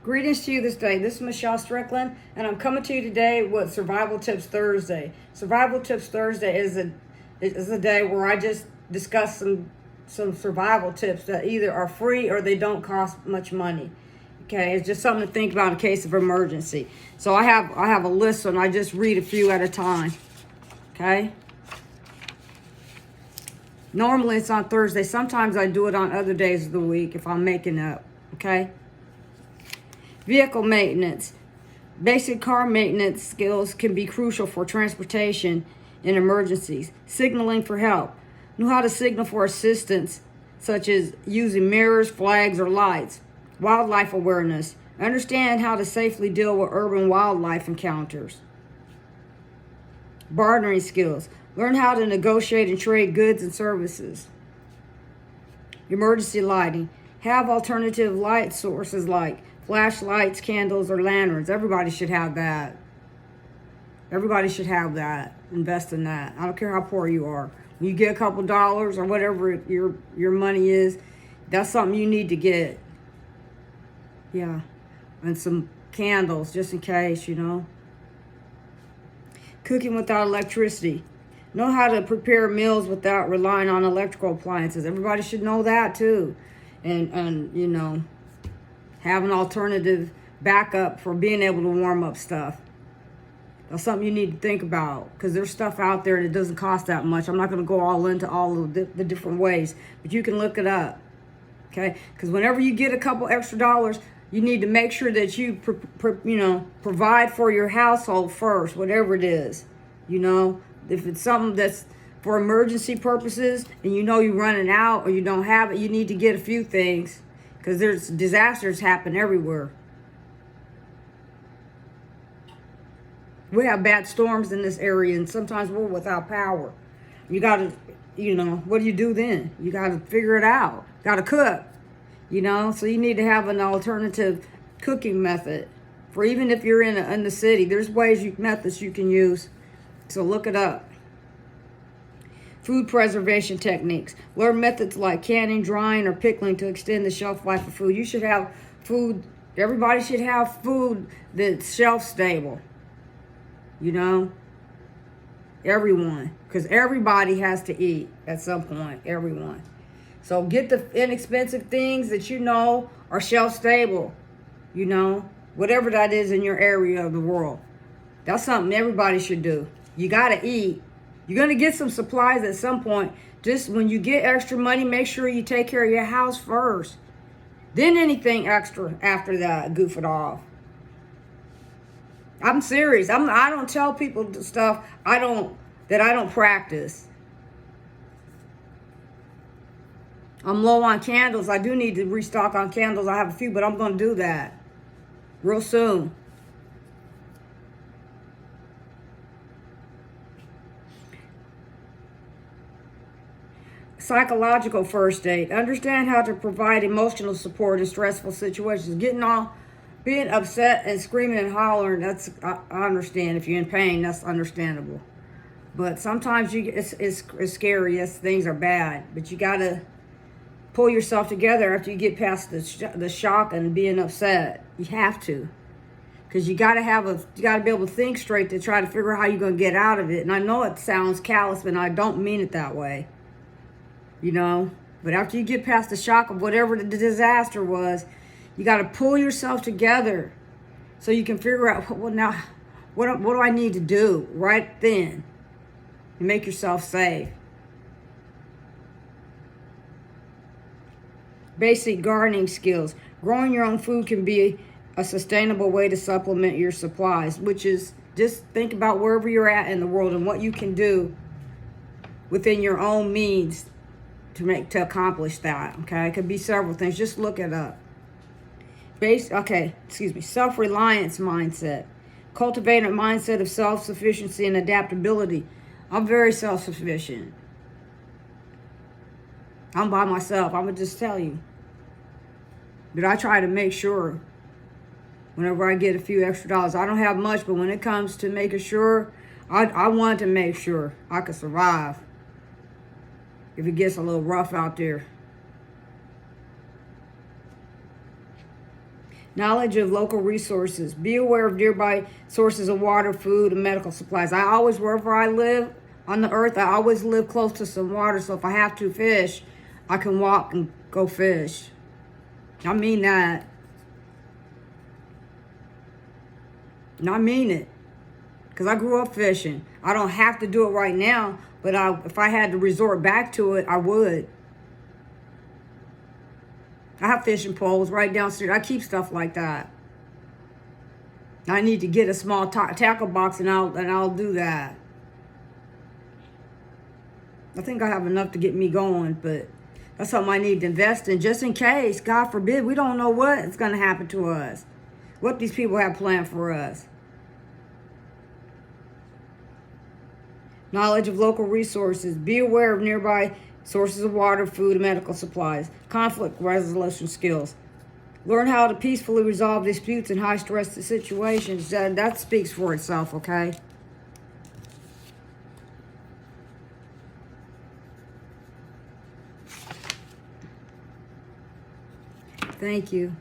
Greetings to you this day. This is Michelle Strickland, and I'm coming to you today with Survival Tips Thursday. Survival Tips Thursday is a day where I just discuss some survival tips that either are free or they don't cost much money. Okay, it's just something to think about in case of emergency. So I have a list, and I just read a few at a time. Okay. Normally it's on Thursday. Sometimes I do it on other days of the week if I'm making up. Okay. Vehicle maintenance. Basic car maintenance skills can be crucial for transportation in emergencies. Signaling for help. Know how to signal for assistance, such as using mirrors, flags, or lights. Wildlife awareness. Understand how to safely deal with urban wildlife encounters. Bartering skills. Learn how to negotiate and trade goods and services. Emergency lighting. Have alternative light sources like flashlights, candles, or lanterns. Everybody should have that. Everybody should have that. Invest in that. I don't care how poor you are. When you get a couple dollars or whatever your money is, that's something you need to get. Yeah. And some candles, just in case, you know. Cooking without electricity. Know how to prepare meals without relying on electrical appliances. Everybody should know that too. And you know, have an alternative backup for being able to warm up stuff. That's something you need to think about, because there's stuff out there that doesn't cost that much. I'm not going to go all into all of the different ways, but you can look it up. Okay? Because whenever you get a couple extra dollars, you need to make sure that you provide for your household first, whatever it is. You know, if it's something that's for emergency purposes and you know you're running out or you don't have it, you need to get a few things, because there's disasters happen everywhere. We have bad storms in this area, and sometimes we're without power. You got to, what do you do then? You got to figure it out. Got to cook, so you need to have an alternative cooking method for even if you're in the city. There's methods you can use, so look it up. Food preservation techniques. Learn methods like canning, drying, or pickling to extend the shelf life of food. You should have food. Everybody should have food that's shelf stable. Everyone, because everybody has to eat at some point. Everyone. So get the inexpensive things that are shelf stable. Whatever that is in your area of the world. That's something everybody should do. You got to eat. You're going to get some supplies at some point. Just when you get extra money, make sure you take care of your house first. Then anything extra after that, goof it off. I'm serious. I don't tell people stuff I don't practice. I'm low on candles. I do need to restock on candles. I have a few, but I'm going to do that real soon. Psychological first aid. Understand how to provide emotional support in stressful situations. Being upset and screaming and hollering, I understand. If you're in pain, that's understandable. But sometimes it's scary. Yes, things are bad. But you got to pull yourself together after you get past the shock and being upset. You have to. Because you got to be able to think straight to try to figure out how you're going to get out of it. And I know it sounds callous, but I don't mean it that way. But after you get past the shock of whatever the disaster was, you got to pull yourself together so you can figure out, what do I need to do right then to make yourself safe. Basic gardening skills. Growing your own food can be a sustainable way to supplement your supplies, which is just think about wherever you're at in the world and what you can do within your own means to accomplish that. Okay, it could be several things. Just look it up. Self-reliance mindset. Cultivate a mindset of self-sufficiency and adaptability. I'm very self-sufficient. I'm by myself. I'm going to just tell you. But I try to make sure whenever I get a few extra dollars, I don't have much, but when it comes to making sure, I want to make sure I can survive if it gets a little rough out there. Knowledge of local resources. Be aware of nearby sources of water, food, and medical supplies. I always, wherever I live on the earth, I always live close to some water. So if I have to fish, I can walk and go fish. I mean that. And I mean it. Because I grew up fishing. I don't have to do it right now, but if I had to resort back to it, I would. I have fishing poles right downstairs. I keep stuff like that. I need to get a small tackle box, and I'll do that. I think I have enough to get me going, but that's something I need to invest in just in case. God forbid, we don't know what's going to happen to us. What these people have planned for us. Knowledge of local resources. Be aware of nearby sources of water, food, and medical supplies. Conflict resolution skills. Learn how to peacefully resolve disputes in high-stress situations. That speaks for itself, okay? Thank you.